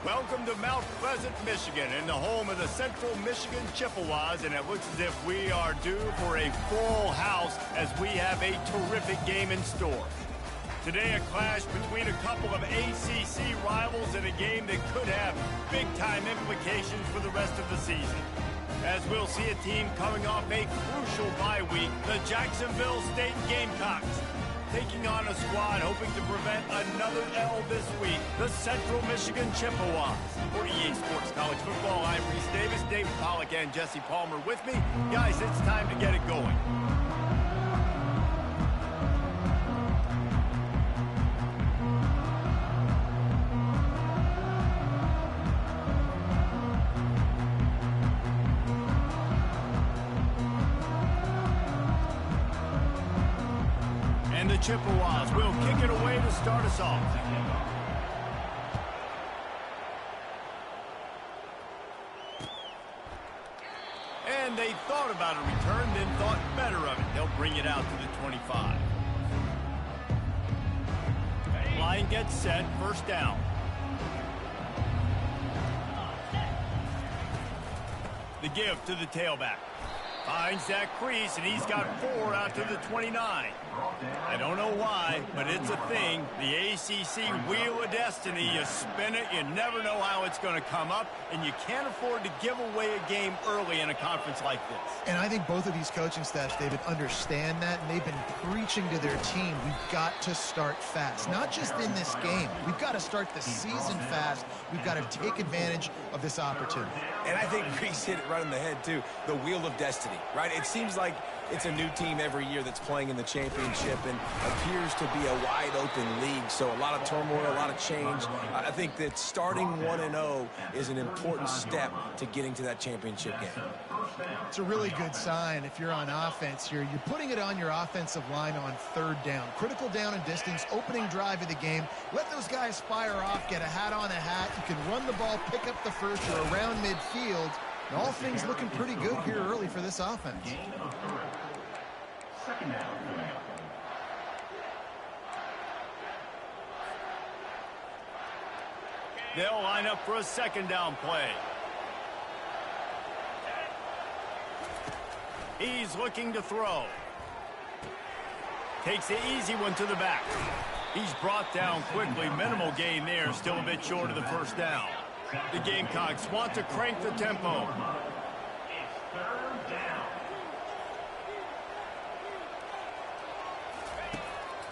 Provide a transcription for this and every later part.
Welcome to Mount Pleasant, Michigan, and the home of the Central Michigan Chippewas, and it looks as if we are due for a full house as we have a terrific game in store. Today, a clash between a couple of ACC rivals in a game that could have big-time implications for the rest of the season. As we'll see a team coming off a crucial bye week, the Jacksonville State Gamecocks, taking on a squad hoping to prevent another L this week, the Central Michigan Chippewas. For EA Sports College Football, I'm Reese Davis, David Pollack, and Jesse Palmer with me. Guys, it's time to get it going. And the Chippewas will kick it away to start us off. And they thought about a return, then thought better of it. They'll bring it out to the 25. Line gets set, first down. The give to the tailback. Finds that crease, and he's got 4 out to the 29. I don't know why, but it's a thing. The ACC Wheel of Destiny, you spin it, you never know how it's going to come up, and you can't afford to give away a game early in a conference like this. And I think both of these coaching staffs, David, understand that, and they've been preaching to their team, we've got to start fast. Not just in this game. We've got to start the season fast. We've got to take advantage of this opportunity. And I think Reese hit it right on the head, too. The Wheel of Destiny, right? It seems like it's a new team every year that's playing in the championship and appears to be a wide-open league. So a lot of turmoil, a lot of change. I think that starting 1-0 is an important step to getting to that championship game. It's a really good sign if you're on offense here. You're putting it on your offensive line on third down. Critical down and distance, opening drive of the game. Let those guys fire off, get a hat on a hat. You can run the ball, pick up the first. You're around midfield. And all things looking pretty good here early for this offense. They'll line up for a second down play. He's looking to throw. Takes the easy one to the back. He's brought down quickly. Minimal gain there. Still a bit short of the first down. The Gamecocks want to crank the tempo.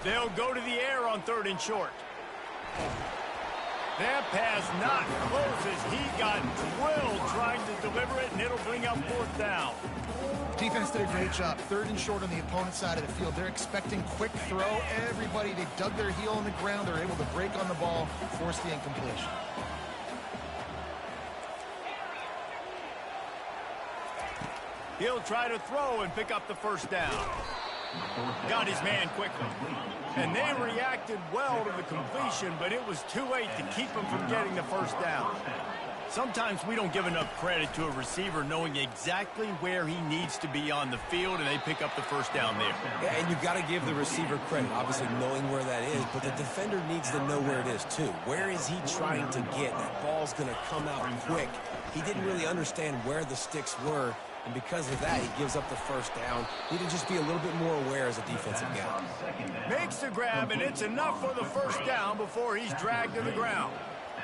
They'll go to the air on 3rd and short. That pass not close as he got drilled trying to deliver it, and it'll bring up 4th down. Defense did a great job. 3rd and short on the opponent's side of the field. They're expecting quick throw. Everybody, they dug their heel on the ground. They're able to break on the ball, force the incompletion. He'll try to throw and pick up the first down. Got his man quickly. And they reacted well to the completion, but it was too late to keep him from getting the first down. Sometimes we don't give enough credit to a receiver knowing exactly where he needs to be on the field, and they pick up the first down there. Yeah, and you've got to give the receiver credit, obviously knowing where that is, but the defender needs to know where it is too. Where is he trying to get? That ball's going to come out quick. He didn't really understand where the sticks were, and because of that, he gives up the first down. He need to just be a little bit more aware as a defensive guy. Makes the grab, and it's enough for the first down before he's dragged to the ground.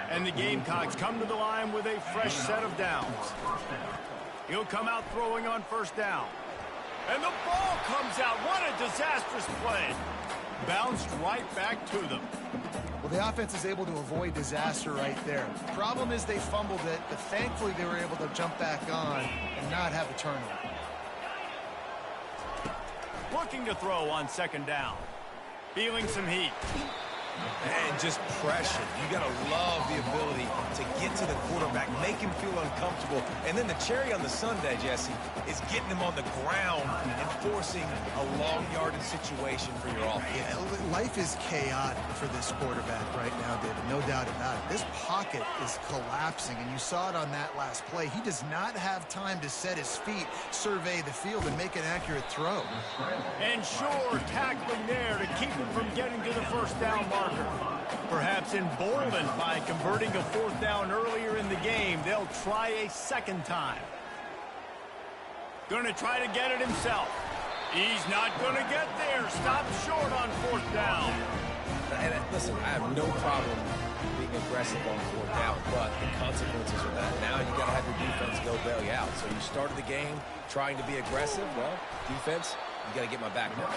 And the Gamecocks come to the line with a fresh set of downs. He'll come out throwing on first down. And the ball comes out. What a disastrous play. Bounced right back to them. Well, the offense is able to avoid disaster right there. The problem is they fumbled it, but thankfully they were able to jump back on and not have a turnover. Looking to throw on 2nd down. Feeling some heat. And just pressure. You got to love the ability to get to the quarterback, make him feel uncomfortable. And then the cherry on the sundae, Jesse, is getting him on the ground and forcing a long yardage situation for your offense. Yeah, life is chaotic for this quarterback right now, David. No doubt about it. This pocket is collapsing, and you saw it on that last play. He does not have time to set his feet, survey the field, and make an accurate throw. And sure, tackling there to keep him from getting to the first down marker. Perhaps emboldened by converting a fourth down earlier in the game, they'll try a second time. Going to try to get it himself. He's not going to get there. Stopped short on fourth down. And listen, I have no problem being aggressive on fourth down, but the consequences of that, now you got to have your defense go bail you out. So you started the game trying to be aggressive. Well, defense, you got to get my back now.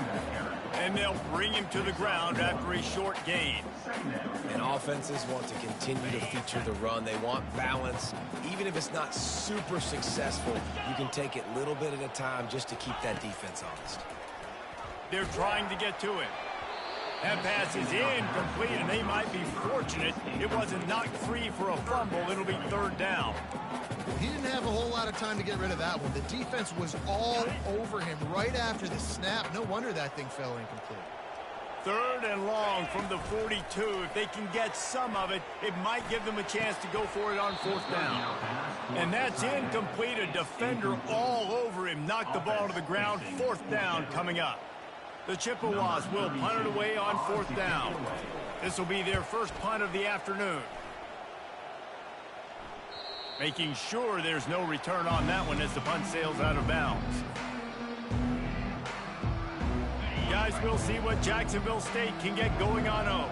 And they'll bring him to the ground after a short gain. And offenses want to continue to feature the run. They want balance. Even if it's not super successful, you can take it little bit at a time just to keep that defense honest. They're trying to get to him. That pass is incomplete, and they might be fortunate it wasn't knocked free for a fumble. It'll be third down. He didn't have a whole lot of time to get rid of that one. The defense was all over him right after the snap. No wonder that thing fell incomplete. Third and long from the 42. If they can get some of it, it might give them a chance to go for it on fourth down. And that's incomplete. A defender all over him. Knocked the ball to the ground. Fourth down coming up. The Chippewas will punt it away on fourth down. This will be their first punt of the afternoon. Making sure there's no return on that one as the punt sails out of bounds. Guys, we'll see what Jacksonville State can get going on home.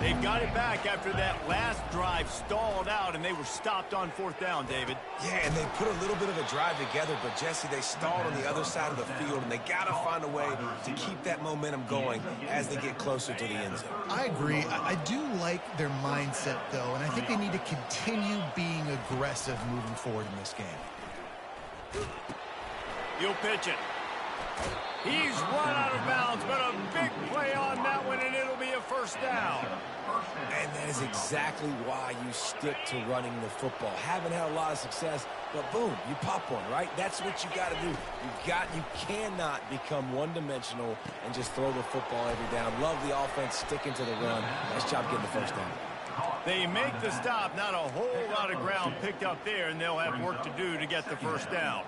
They've got it back after that last drive stalled out, and they were stopped on fourth down, David. Yeah, and they put a little bit of a drive together, but, Jesse, they stalled on the other side of the field, and they got to find a way to keep that momentum going as they get closer to the end zone. I agree. I do like their mindset, though, and I think they need to continue being aggressive moving forward in this game. He'll pitch it. He's run out of bounds, but a big play on that one, and it'll be a first down. And that is exactly why you stick to running the football. Haven't had a lot of success, but boom, you pop one, right? That's what you got to do. You cannot become one-dimensional and just throw the football every down. Love the offense sticking to the run. Nice job getting the first down. They make the stop. Not a whole lot of ground picked up there, and they'll have work to do to get the first down.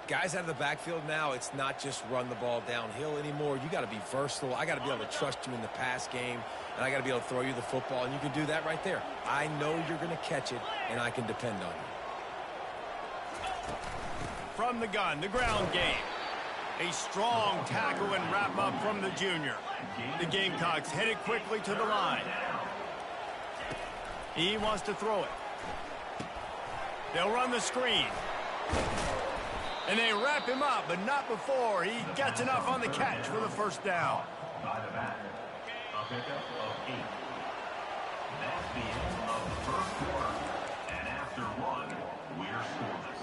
Guys out of the backfield now, it's not just run the ball downhill anymore. You got to be versatile. I got to be able to trust you in the pass game, and I got to be able to throw you the football, and you can do that right there. I know you're going to catch it, and I can depend on you. From the gun, the ground game. A strong tackle and wrap up from the junior. The Gamecocks headed quickly to the line. He wants to throw it. They'll run the screen. And they wrap him up, but not before he gets enough on the catch for the first down. By the back, a pickup of 8. That's the end of the first quarter. And after one, we're scoreless.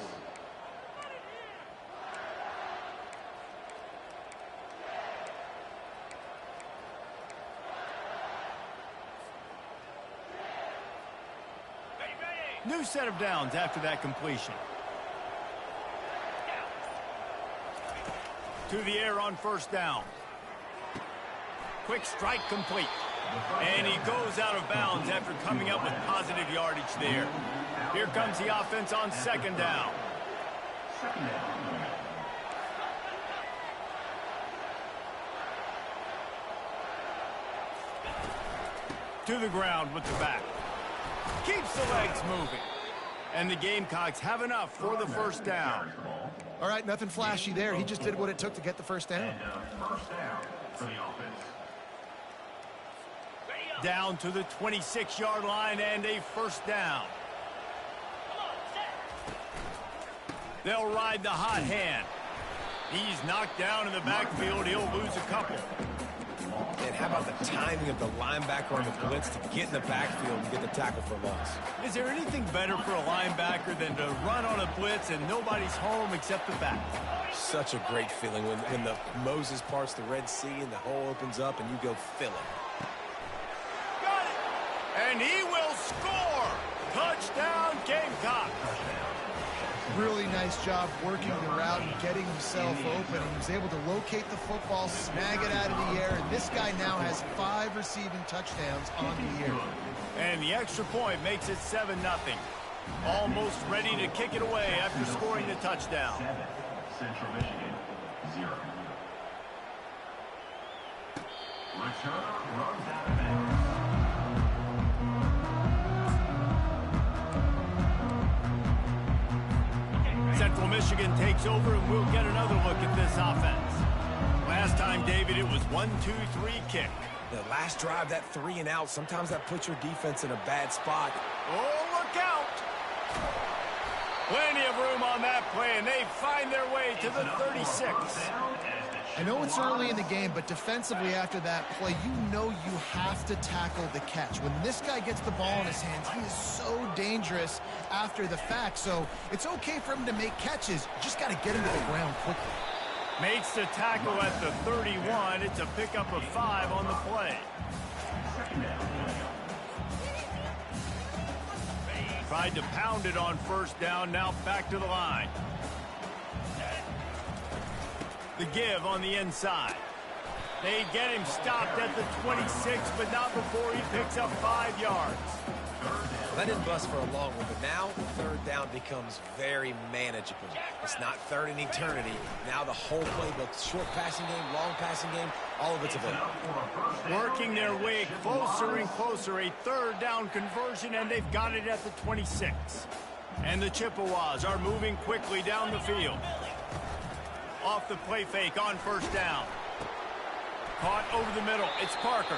New set of downs after that completion. To the air on first down. Quick strike complete. And he goes out of bounds after coming up with positive yardage there. Here comes the offense on second down. To the ground with the back. Keeps the legs moving. And the Gamecocks have enough for the first down. All right, nothing flashy there. He just did what it took to get the first down. First down for the offense. Down to the 26-yard line and a first down. They'll ride the hot hand. He's knocked down in the backfield. He'll lose a couple. And how about the timing of the linebacker on the blitz to get in the backfield and get the tackle for loss? Is there anything better for a linebacker than to run on a blitz and nobody's home except the back? Such a great feeling when the Moses parts the Red Sea and the hole opens up and you go fill it. Got it! And he will score! Touchdown, Gamecock! Really nice job working the route and getting himself open. He was able to locate the football, snag it out of the air, and this guy now has 5 receiving touchdowns on the year. And the extra point makes it 7-0. Almost ready to kick it away after scoring the touchdown. 7, Central Michigan, 0. Returner runs out of bounds. Central Michigan takes over, and we'll get another look at this offense. Last time, David, it was 1-2-3 kick. The last drive, that 3 and out, sometimes that puts your defense in a bad spot. Oh, look out! Plenty of room on that play, and they find their way to the 36. I know it's early in the game, but defensively after that play, you know you have to tackle the catch. When this guy gets the ball in his hands, he is so dangerous after the fact. So it's okay for him to make catches. You just got to get him to the ground quickly. Makes the tackle at the 31. It's a pickup of 5 on the play. Tried to pound it on first down, now back to the line. The give on the inside. They get him stopped at the 26, but not before he picks up 5 yards. That didn't bust for a long one, but now third down becomes very manageable. It's not third in eternity. Now the whole playbook, short passing game, long passing game, all of it's available. Working their way closer and closer, a third down conversion, and they've got it at the 26. And the Chippewas are moving quickly down the field. Off the play fake on first down. Caught over the middle. It's Parker.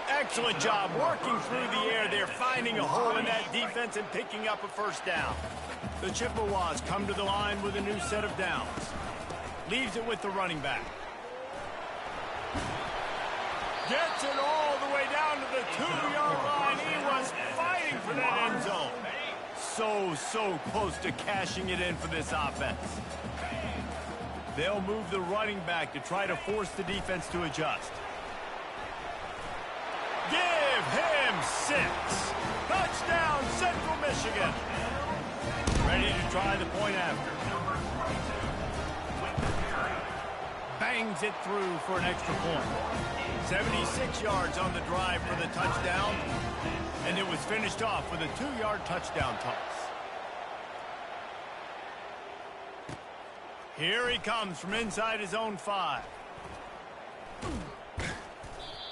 Excellent job working through the air. They're finding a hole in that defense and picking up a first down. The Chippewas come to the line with a new set of downs. Leaves it with the running back. Gets it all the way down to the 2-yard line. He was fighting for that end zone. So close to cashing it in for this offense. They'll move the running back to try to force the defense to adjust. Give him 6. Touchdown, Central Michigan. Ready to try the point after. Bangs it through for an extra point. 76 yards on the drive for the touchdown. And it was finished off with a 2-yard touchdown toss. Here he comes from inside his own 5.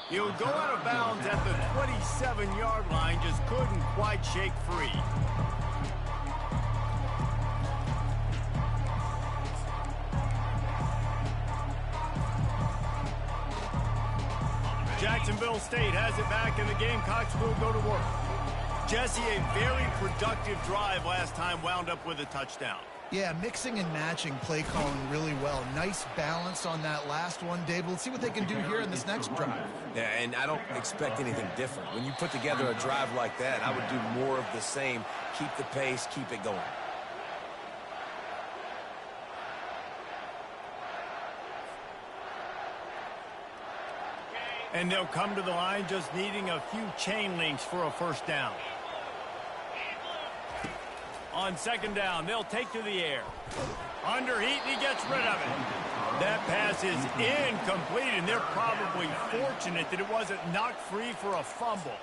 He'll go out of bounds at the 27-yard line, just couldn't quite shake free. Jacksonville State has it back, and the Gamecocks will go to work. Jesse, a very productive drive last time, wound up with a touchdown. Yeah, mixing and matching play calling really well. Nice balance on that last one, Dave. Let's see what they can do here in this next drive. Yeah, and I don't expect anything different. When you put together a drive like that, I would do more of the same. Keep the pace, keep it going. And they'll come to the line just needing a few chain links for a first down. On second down, they'll take to the air. Under heat, he gets rid of it. That pass is incomplete, and they're probably fortunate that it wasn't knocked free for a fumble.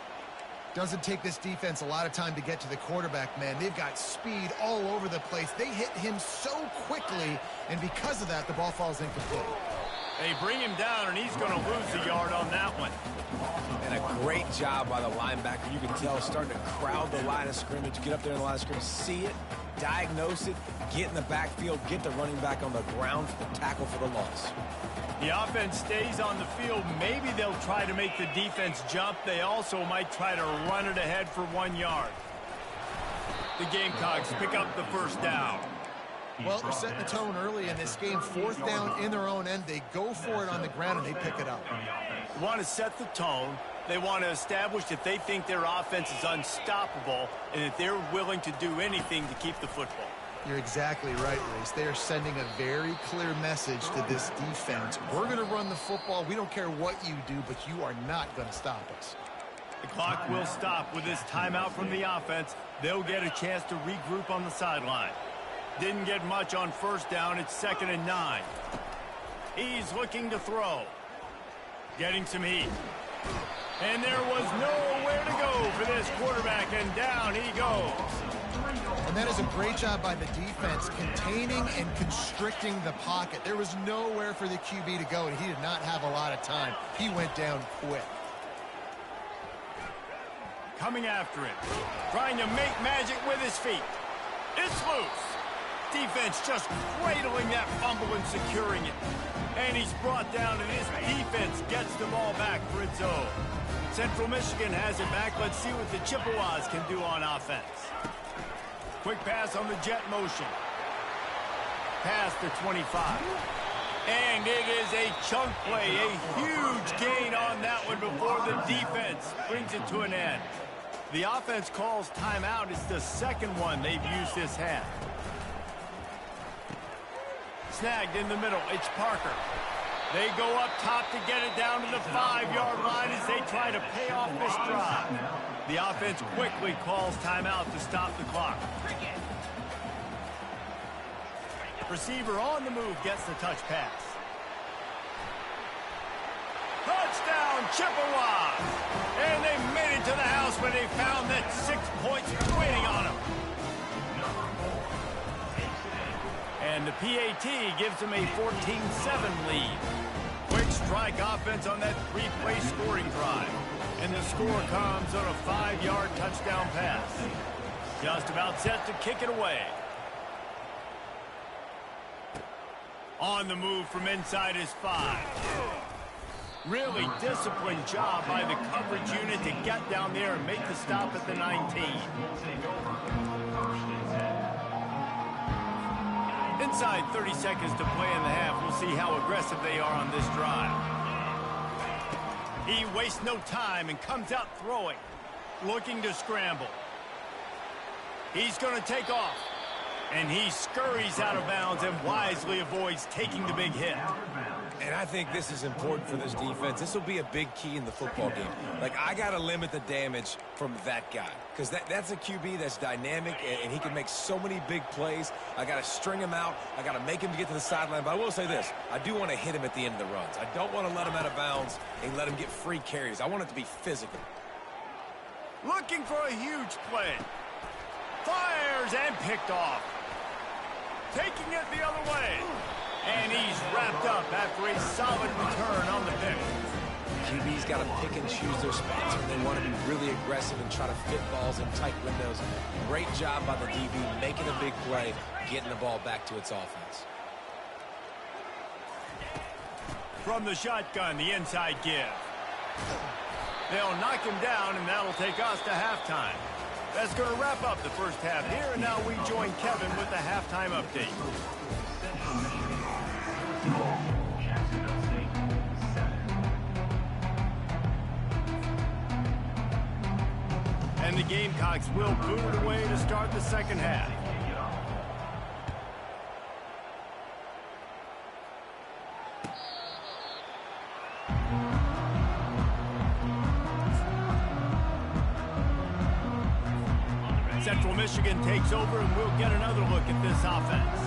Doesn't take this defense a lot of time to get to the quarterback, man. They've got speed all over the place. They hit him so quickly, and because of that, the ball falls incomplete. They bring him down, and he's going to lose a yard on that one. And a great job by the linebacker. You can tell starting to crowd the line of scrimmage, get up there in the line of scrimmage, see it, diagnose it, get in the backfield, get the running back on the ground for the tackle for the loss. The offense stays on the field. Maybe they'll try to make the defense jump. They also might try to run it ahead for 1 yard. The Gamecocks pick up the first down. Well, they're setting the tone early in this game. Fourth down in their own end. They go for it on the ground, and they pick it up. They want to set the tone. They want to establish that they think their offense is unstoppable and that they're willing to do anything to keep the football. You're exactly right, Reese. They are sending a very clear message to this defense. We're going to run the football. We don't care what you do, but you are not going to stop us. The clock will stop with this timeout from the offense. They'll get a chance to regroup on the sideline. Didn't get much on first down. It's 2nd and 9. He's looking to throw. Getting some heat. And there was nowhere to go for this quarterback, and down he goes. And that is a great job by the defense, containing and constricting the pocket. There was nowhere for the QB to go, and he did not have a lot of time. He went down quick. Coming after him. Trying to make magic with his feet. It's loose. defense just cradling that fumble and securing it. And he's brought down, and his defense gets the ball back for its own. Central Michigan has it back. Let's see what the Chippewas can do on offense. Quick pass on the jet motion. Pass to 25. And it is a chunk play, a huge gain on that one before the defense brings it to an end. The offense calls timeout. It's the second one they've used this half. Snagged in the middle. It's Parker. They go up top to get it down to the 5-yard line as they try to pay off this drive. The offense quickly calls timeout to stop the clock. Receiver on the move gets the touch pass. Touchdown, Chippewas! And they made it to the house when they found that 6 points waiting on them. And the PAT gives them a 14-7 lead. Quick strike offense on that 3-play scoring drive. And the score comes on a 5-yard touchdown pass. Just about set to kick it away. On the move from inside his 5. Really disciplined job by the coverage unit to get down there and make the stop at the 19. Inside 30 seconds to play in the half. We'll see how aggressive they are on this drive. He wastes no time and comes out throwing, looking to scramble. He's going to take off. And he scurries out of bounds and wisely avoids taking the big hit. And I think this is important for this defense. This will be a big key in the football game. Like, I got to limit the damage from that guy. Because that's a QB that's dynamic, and he can make so many big plays. I got to string him out. I got to make him get to the sideline. But I will say this. I do want to hit him at the end of the runs. I don't want to let him out of bounds and let him get free carries. I want it to be physical. Looking for a huge play. Fires and picked off. Taking it the other way. And he's wrapped up after a solid return on the pick. QB's got to pick and choose their spots when they want to be really aggressive and try to fit balls in tight windows. Great job by the DB making a big play, getting the ball back to its offense. From the shotgun, the inside give. They'll knock him down, and that'll take us to halftime. That's going to wrap up the first half here, and now we join Kevin with the halftime update. And the Gamecocks will boot it away to start the second half. Central Michigan takes over, and we'll get another look at this offense.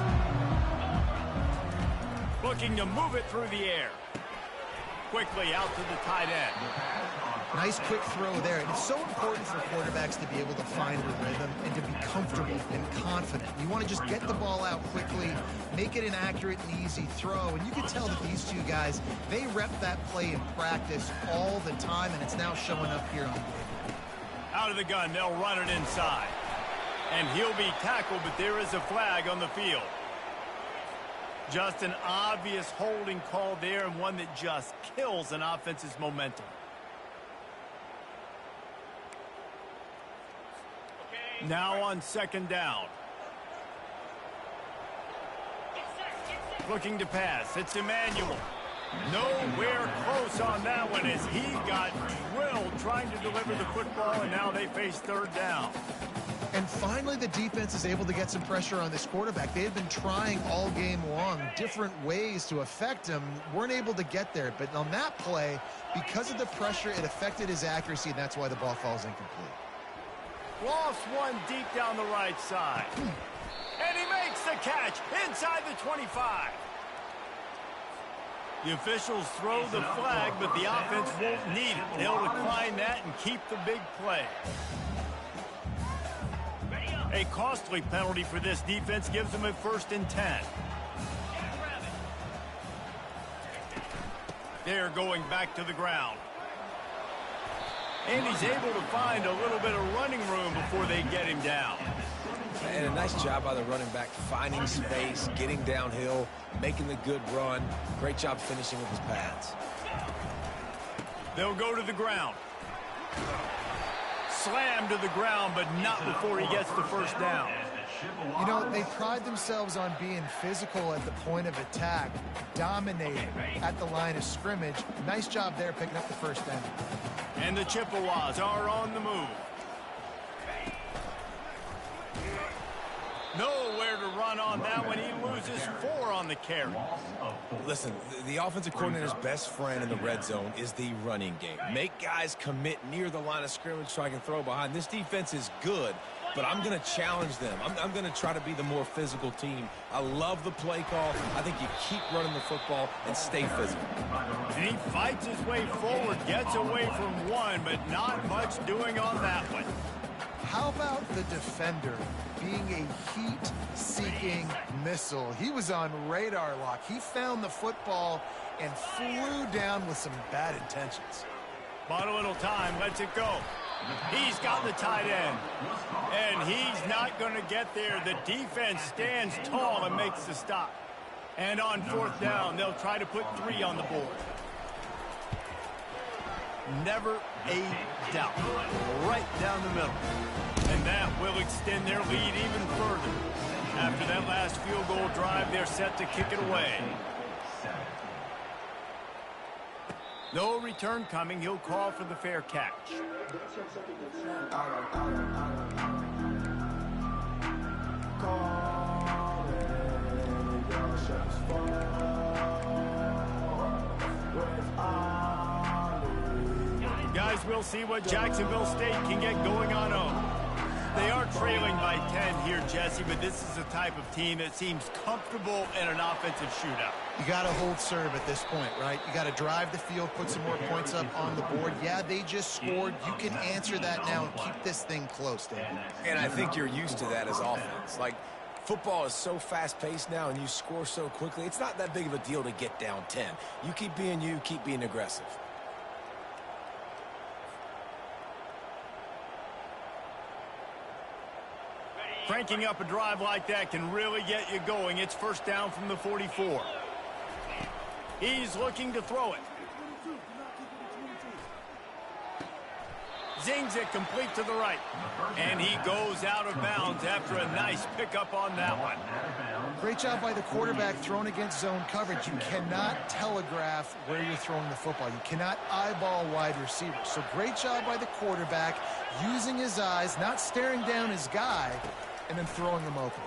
Looking to move it through the air. Quickly out to the tight end. Nice quick throw there. And it's so important for quarterbacks to be able to find a rhythm and to be comfortable and confident. You want to just get the ball out quickly, make it an accurate and easy throw. And you can tell that these two guys, they rep that play in practice all the time, and it's now showing up here on game. Out of the gun, they'll run it inside. And he'll be tackled, but there is a flag on the field. Just an obvious holding call there, and one that just kills an offense's momentum. Now on second down. Looking to pass. It's Emmanuel. Nowhere close on that one as he got drilled trying to deliver the football, and now they face third down. And finally, the defense is able to get some pressure on this quarterback. They had been trying all game long different ways to affect him, weren't able to get there. But on that play, because of the pressure, it affected his accuracy, and that's why the ball falls incomplete. Lost one deep down the right side. And he makes the catch inside the 25. The officials throw the flag, but the offense won't need it. They'll decline that and keep the big play. A costly penalty for this defense gives them a 1st and 10. They're going back to the ground. And he's able to find a little bit of running room before they get him down. And a nice job by the running back, finding space, getting downhill, making the good run. Great job finishing with his pads. They'll go to the ground. Slam to the ground, but not before he gets the first down. You know, they pride themselves on being physical at the point of attack, dominating at the line of scrimmage. Nice job there picking up the first down. And the Chippewas are on the move. Nowhere to run on that one. He loses 4 on the carry. Listen, the offensive coordinator's best friend in the red zone is the running game. Make guys commit near the line of scrimmage so I can throw behind. This defense is good, but I'm going to challenge them. I'm going to try to be the more physical team. I love the play call. I think you keep running the football and stay physical. And he fights his way forward, gets away from one, but not much doing on that one. How about the defender being a heat-seeking missile? He was on radar lock. He found the football and flew down with some bad intentions. Bought a little time, lets it go. He's got the tight end. And he's not going to get there. The defense stands tall and makes the stop. And on 4th down, they'll try to put 3 on the board. Never a doubt. Right down the middle. And that will extend their lead even further. After that last field goal drive, they're set to kick it away. No return coming. He'll call for the fair catch. Guys, we'll see what Jacksonville State can get going on home. They are trailing by 10 here, Jesse, but this is a type of team that seems comfortable in an offensive shootout. You got to hold serve at this point, right? You got to drive the field, put some more points up on the board. Yeah, they just scored. You can answer that now and keep this thing close, David. And I think you're used to that as offense. Like, football is so fast-paced now and you score so quickly, it's not that big of a deal to get down 10. You keep being aggressive. Cranking up a drive like that can really get you going. It's 1st down from the 44. He's looking to throw it. Zings it complete to the right. And he goes out of bounds after a nice pickup on that one. Great job by the quarterback thrown against zone coverage. You cannot telegraph where you're throwing the football. You cannot eyeball wide receivers. So great job by the quarterback using his eyes, not staring down his guy, and then throwing them open.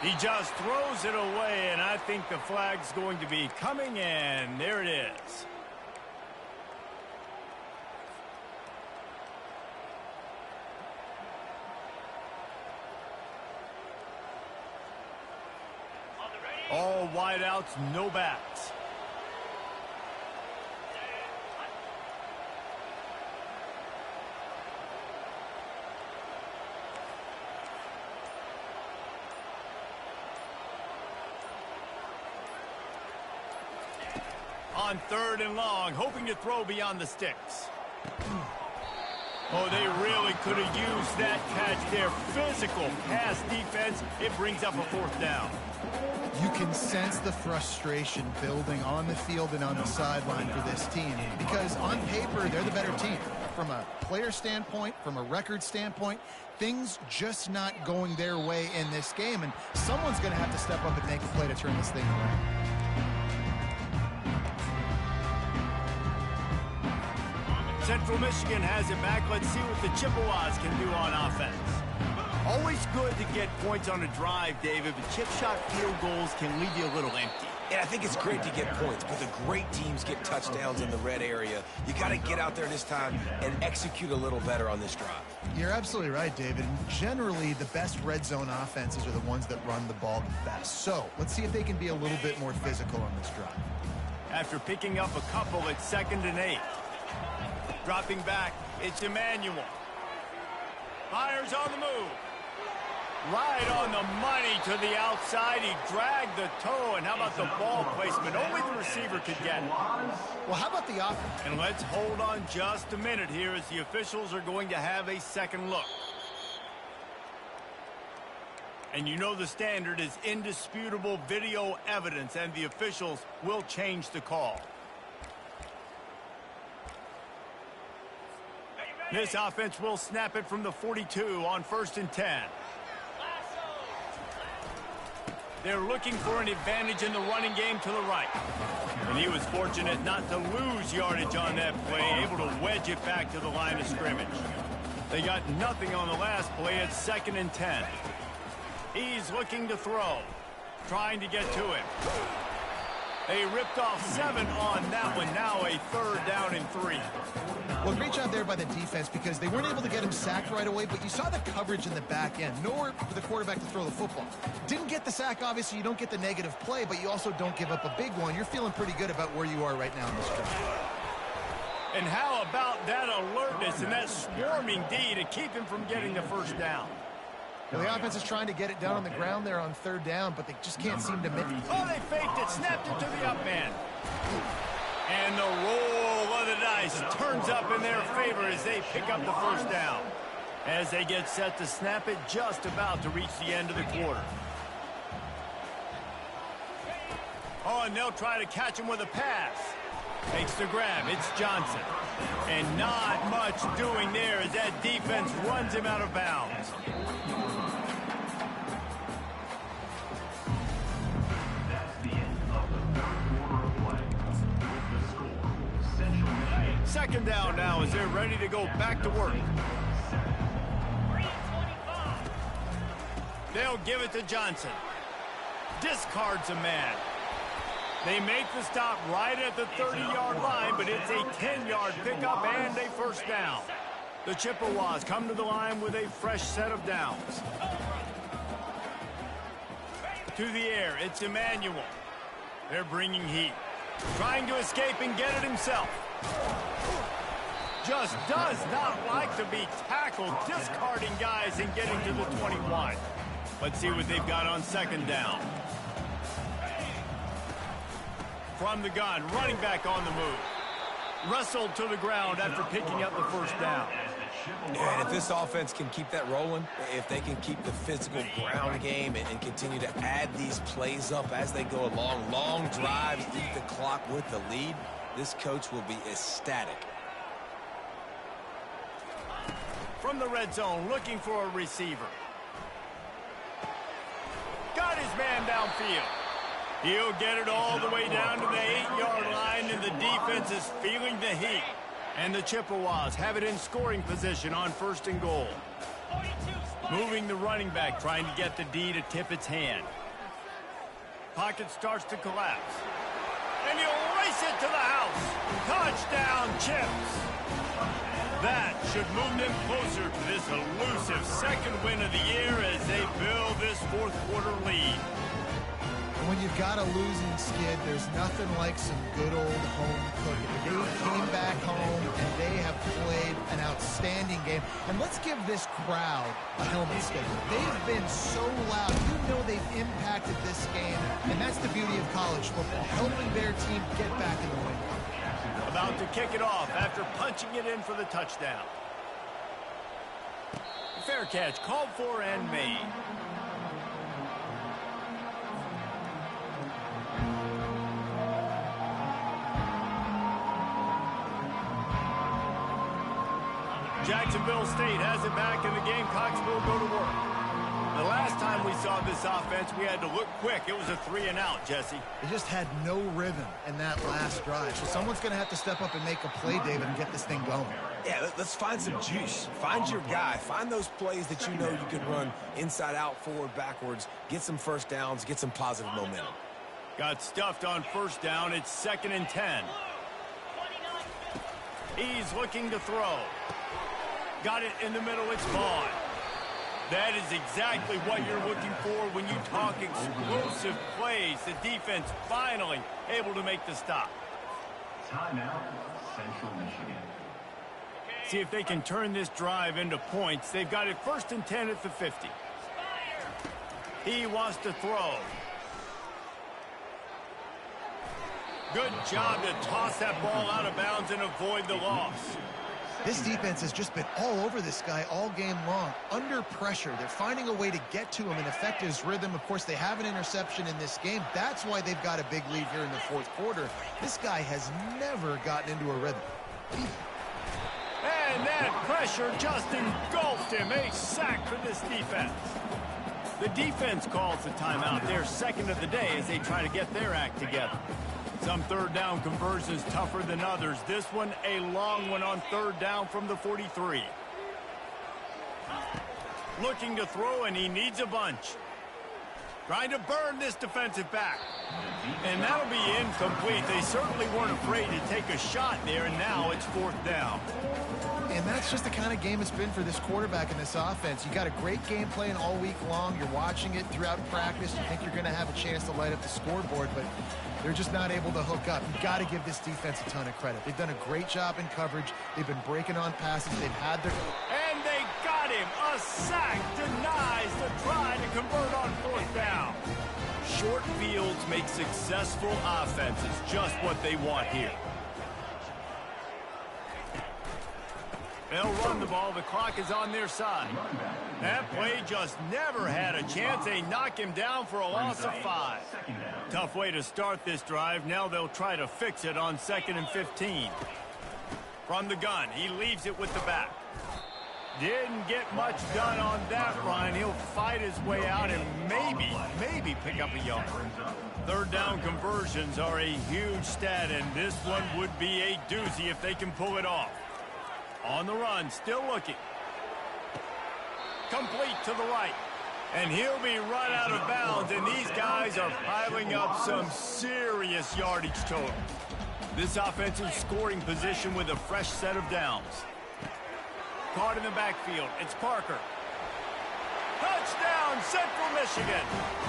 He just throws it away, and I think the flag's going to be coming, and there it is. All wideouts, no backs. On 3rd and long, hoping to throw beyond the sticks. Oh, they really could have used that catch there. Physical pass defense. It brings up a 4th down. You can sense the frustration building on the field and on the sideline for this team because on paper, they're the better team. From a player standpoint, from a record standpoint, things just not going their way in this game, and someone's going to have to step up and make a play to turn this thing around. Central Michigan has it back. Let's see what the Chippewas can do on offense. Always good to get points on a drive, David, but chip shot field goals can leave you a little empty. And I think it's great to get points, but the great teams get touchdowns in the red area. You got to get out there this time and execute a little better on this drive. You're absolutely right, David. Generally, the best red zone offenses are the ones that run the ball the best. So let's see if they can be a little bit more physical on this drive. After picking up a couple, it's 2nd and 8. Dropping back, it's Emmanuel. Fires on the move. Right on the money to the outside. He dragged the toe, and how about the ball placement? Only the receiver could get it. Well, how about the offense? And let's hold on just a minute here as the officials are going to have a second look. And you know the standard is indisputable video evidence, and the officials will change the call. This offense will snap it from the 42 on 1st and 10. They're looking for an advantage in the running game to the right. And he was fortunate not to lose yardage on that play, able to wedge it back to the line of scrimmage. They got nothing on the last play at 2nd and 10. He's looking to throw, trying to get to him. They ripped off 7 on that one. Now a 3rd down and 3. Well, great job there by the defense because they weren't able to get him sacked right away, but you saw the coverage in the back end. Nowhere for the quarterback to throw the football. Didn't get the sack, obviously. You don't get the negative play, but you also don't give up a big one. You're feeling pretty good about where you are right now in this trip. And how about that alertness and that swarming D to keep him from getting the 1st down? Well, the offense is trying to get it down on the ground there on 3rd down, but they just can't seem to make it. Oh, they faked it, snapped it to the up man. And the roll of the dice turns up in their favor as they pick up the 1st down. As they get set to snap it, just about to reach the end of the quarter. Oh, and they'll try to catch him with a pass. Makes the grab. It's Johnson. And not much doing there as that defense runs him out of bounds. That's the end of the 3rd quarter of play. With the score, Central Michigan. 2nd down now as they're ready to go back to work. They'll give it to Johnson. Discards a man. They make the stop right at the 30-yard line, but it's a 10-yard pickup and a 1st down. The Chippewas come to the line with a fresh set of downs. To the air, it's Emmanuel. They're bringing heat. Trying to escape and get it himself. Just does not like to be tackled, discarding guys and getting to the 21. Let's see what they've got on 2nd down. From the gun, running back on the move. Wrestled to the ground after picking up the 1st down. And if this offense can keep that rolling, if they can keep the physical ground game and continue to add these plays up as they go along, long drives, eat the clock with the lead, this coach will be ecstatic. From the red zone, looking for a receiver. Got his man downfield. He'll get it all the way down to the 8-yard line, and the defense is feeling the heat. And the Chippewas have it in scoring position on 1st and goal. Moving the running back, trying to get the D to tip its hand. Pocket starts to collapse. And he'll race it to the house. Touchdown, Chips. That should move them closer to this elusive 2nd win of the year as they build this 4th quarter lead. When you've got a losing skid, there's nothing like some good old home cooking. They came back home, and they have played an outstanding game. And let's give this crowd a helmet statement. They've been so loud. You know they've impacted this game, and that's the beauty of college football, helping their team get back in the win. About to kick it off after punching it in for the touchdown. Fair catch called for and made. Jacksonville State has it back, and the Gamecocks will go to work. The last time we saw this offense, we had to look quick. It was a 3-and-out, Jesse. They just had no rhythm in that last drive. So someone's going to have to step up and make a play, David, and get this thing going. Yeah, let's find some juice. Find your guy. Find those plays that you know you can run inside out, forward, backwards. Get some 1st downs. Get some positive momentum. Got stuffed on 1st down. It's 2nd and 10. He's looking to throw. Got it in the middle. It's Vaughn. That is exactly what you're looking for when you talk explosive plays. The defense finally able to make the stop. Timeout, Central Michigan. See if they can turn this drive into points. They've got it 1st and 10 at the 50. He wants to throw. Good job to toss that ball out of bounds and avoid the loss. This defense has just been all over this guy all game long. Under pressure, they're finding a way to get to him and affect his rhythm. Of course, they have an interception in this game. That's why they've got a big lead here in the fourth quarter. This guy has never gotten into a rhythm. And that pressure just engulfed him. A sack for this defense. The defense calls the timeout. Their second of the day as they try to get their act together. Some third down conversions tougher than others. This one a long one on third down from the 43. Looking to throw, and he needs a bunch. Trying to burn this defensive back. And that'll be incomplete. They certainly weren't afraid to take a shot there, and now it's fourth down. And that's just the kind of game it's been for this quarterback in this offense. You got a great game plan all week long. You're watching it throughout practice. You think you're going to have a chance to light up the scoreboard, but they're just not able to hook up. You've got to give this defense a ton of credit. They've done a great job in coverage. They've been breaking on passes. They've had their... And they got him. A sack denies the try to convert on fourth down. Short fields make successful offenses. Just what they want here. They'll run the ball. The clock is on their side. That play just never had a chance. They knock him down for a loss of 5. Tough way to start this drive. Now they'll try to fix it on 2nd and 15. From the gun, he leaves it with the back. Didn't get much done on that run. He'll fight his way out and maybe pick up a yard. Third down conversions are a huge stat, and this one would be a doozy if they can pull it off. On the run, still looking. Complete to the right. And he'll be run out of bounds, and these guys are piling up some serious yardage total. This offensive scoring position with a fresh set of downs. Caught in the backfield, it's Parker. Touchdown, Central Michigan.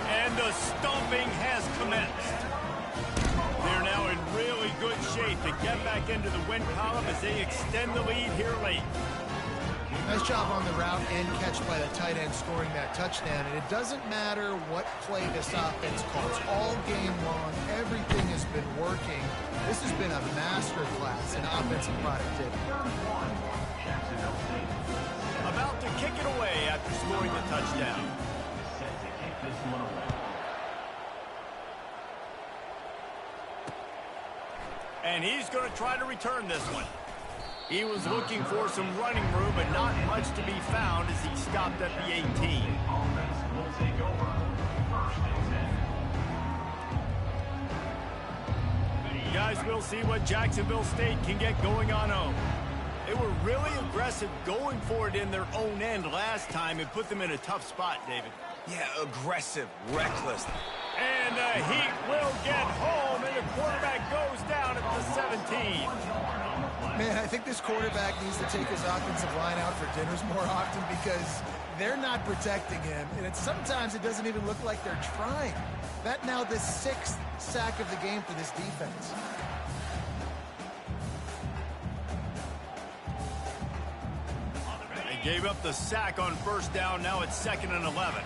And the stomping has commenced. They're now in really good shape to get back into the win column as they extend the lead here late. Nice job on the route and catch by the tight end scoring that touchdown. And it doesn't matter what play this offense calls. All game long, everything has been working. This has been a masterclass in offensive productivity. About to kick it away after scoring the touchdown. And he's going to try to return this one. He was looking for some running room, but not much to be found as he stopped at the 18. Guys, we'll see what Jacksonville State can get going on home. They were really aggressive going for it in their own end last time. It put them in a tough spot, David. Yeah, aggressive, reckless. And the Heat will get home, and the quarterback goes down at the 17. Man, I think this quarterback needs to take his offensive line out for dinners more often because they're not protecting him. And sometimes it doesn't even look like they're trying. That now the 6th sack of the game for this defense. They gave up the sack on first down. Now it's 2nd and 11.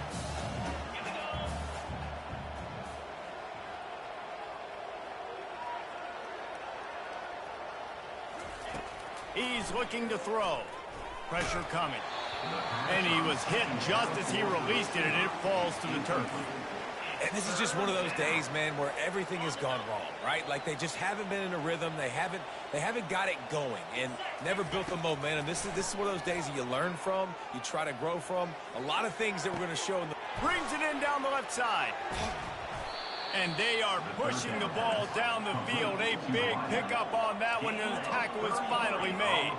He's looking to throw. Pressure coming. And he was hit just as he released it, and it falls to the turf. And this is just one of those days, man, where everything has gone wrong, right? Like they just haven't been in a rhythm. They haven't got it going and never built the momentum. This is one of those days that you learn from, you try to grow from. A lot of things that we're going to show in the... Brings it in down the left side. And they are pushing the ball down the field. A big pickup on that one, and the tackle is finally made.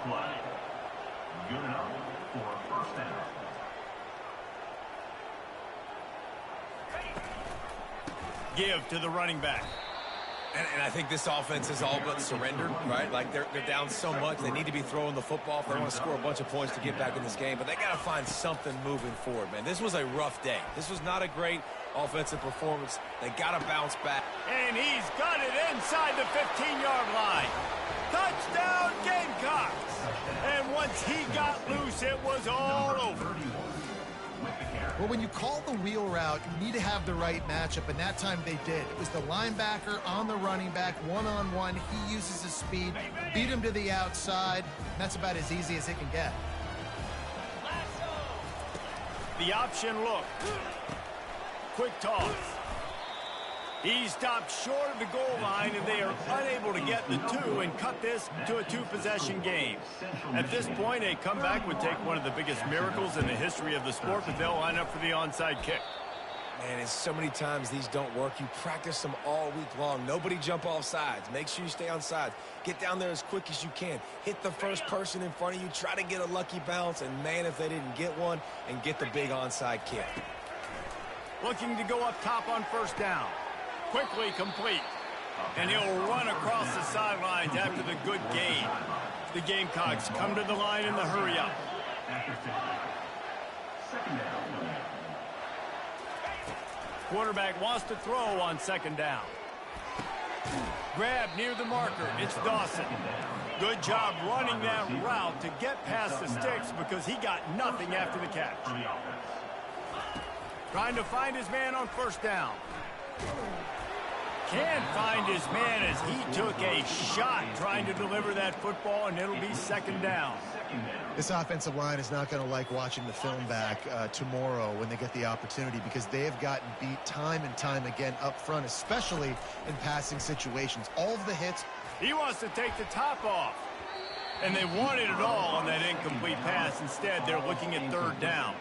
Good enough for a first down. Give to the running back. And I think this offense is all but surrendered, right? Like they're down so much. They need to be throwing the football if they want to score a bunch of points to get back in this game. But they got to find something moving forward, man. This was a rough day. This was not a great offensive performance. They got to bounce back. And he's got it inside the 15-yard line. Touchdown, Gamecocks. And once he got loose, it was all over. Well, when you call the wheel route, you need to have the right matchup, and that time they did. It was the linebacker on the running back, one-on-one. He uses his speed, beat him to the outside. That's about as easy as it can get. The option look. Quick toss. He stopped short of the goal line, and they are unable to get the two and cut this to a two-possession game. At this point, a comeback would take one of the biggest miracles in the history of the sport, but they'll line up for the onside kick. Man, it's so many times these don't work. You practice them all week long. Nobody jump off sides. Make sure you stay on sides. Get down there as quick as you can. Hit the first person in front of you. Try to get a lucky bounce, and man, if they didn't get one, and get the big onside kick. Looking to go up top on first down. Quickly complete. And he'll run across the sidelines after the good gain. The Gamecocks come to the line in the hurry up. Quarterback wants to throw on second down. Grab near the marker. It's Dawson. Good job running that route to get past the sticks because he got nothing after the catch. Trying to find his man on first down. Can't find his man as he took a shot trying to deliver that football, and it'll be second down. This offensive line is not going to like watching the film back tomorrow when they get the opportunity, because they have gotten beat time and time again up front, especially in passing situations. All of the hits. He wants to take the top off, and they wanted it all on that incomplete pass. Instead, they're looking at third down.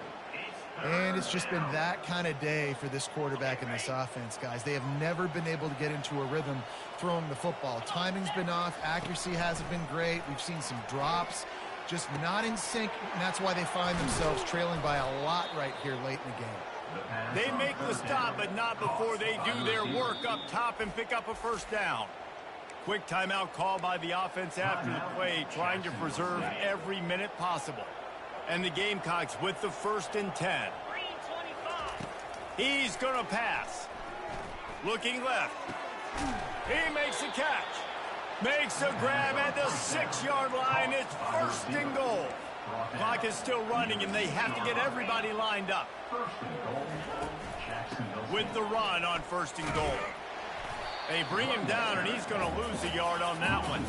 And it's just been that kind of day for this quarterback and this offense, guys. They have never been able to get into a rhythm throwing the football. Timing's been off. Accuracy hasn't been great. We've seen some drops, just not in sync, and that's why they find themselves trailing by a lot right here late in the game. They make the stop, but not before they do their work up top and pick up a first down. Quick timeout call by the offense after the play, trying to preserve every minute possible. And the Gamecocks with the 1st and 10. He's going to pass. Looking left. He makes a catch. Makes a grab at the 6-yard line. It's 1st and goal. Clock is still running, and they have to get everybody lined up. With the run on 1st and goal. They bring him down, and he's going to lose a yard on that one.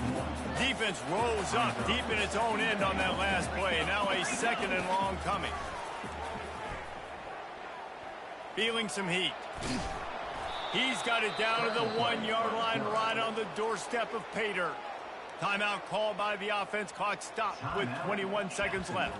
Defense rolls up deep in its own end on that last play. Now a 2nd and long coming. Feeling some heat. He's got it down to the 1-yard line right on the doorstep of Pater. Timeout called by the offense. Clock stopped with 21 seconds left.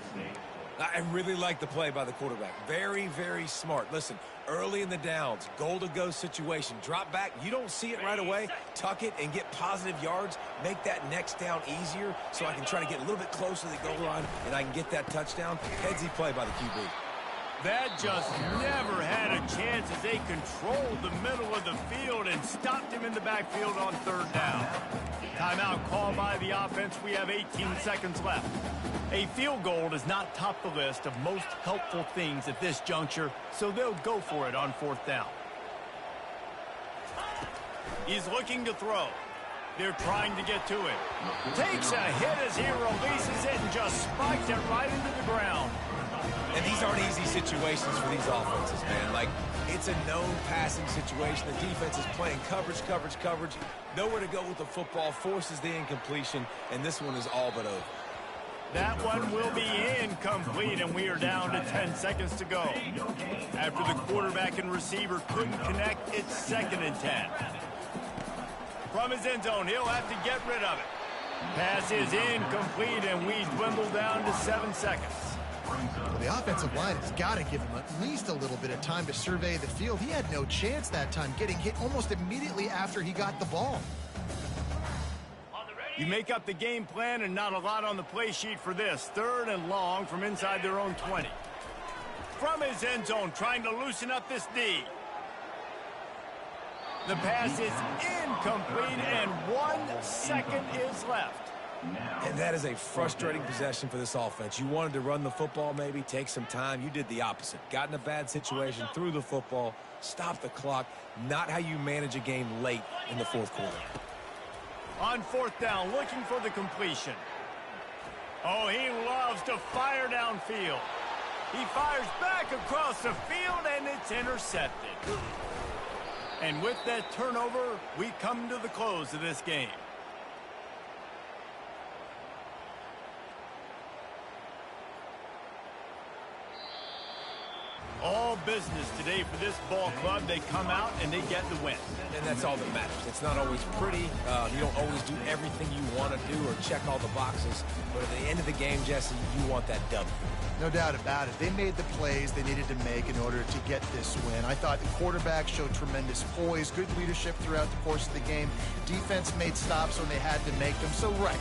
I really like the play by the quarterback. Very, very smart. Listen, early in the downs, goal-to-go situation. Drop back. You don't see it right away. Tuck it and get positive yards. Make that next down easier so I can try to get a little bit closer to the goal line and I can get that touchdown. Headsy play by the QB. That just never had a chance as they controlled the middle of the field and stopped him in the backfield on 3rd down. Timeout called by the offense. We have 18 seconds left. A field goal does not top the list of most helpful things at this juncture, so they'll go for it on 4th down. He's looking to throw. They're trying to get to it. Takes a hit as he releases it and just spiked it right into the ground. And these aren't easy situations for these offenses, man. Like, it's a known passing situation. The defense is playing coverage. Nowhere to go with the football, forces the incompletion, and this one is all but over. That one will be incomplete, and we are down to 10 seconds to go. After the quarterback and receiver couldn't connect, it's 2nd and 10. From his end zone, he'll have to get rid of it. Pass is incomplete, and we dwindle down to 7 seconds. Well, the offensive line has got to give him at least a little bit of time to survey the field. He had no chance that time, getting hit almost immediately after he got the ball. You make up the game plan and not a lot on the play sheet for this. 3rd and long from inside their own 20. From his end zone, trying to loosen up this D. The pass is incomplete, and 1 second is left. And that is a frustrating possession for this offense. You wanted to run the football, maybe take some time. You did the opposite. Got in a bad situation, threw the football, stopped the clock. Not how you manage a game late in the 4th quarter. On 4th down, looking for the completion. Oh, he loves to fire downfield. He fires back across the field, and it's intercepted. And with that turnover, we come to the close of this game. All business today for this ball club. They come out and they get the win. And that's all that matters. It's not always pretty. You don't always do everything you want to do or check all the boxes. But at the end of the game, Jesse, you want that W. No doubt about it. They made the plays they needed to make in order to get this win. I thought the quarterback showed tremendous poise, good leadership throughout the course of the game. Defense made stops when they had to make them. So, right,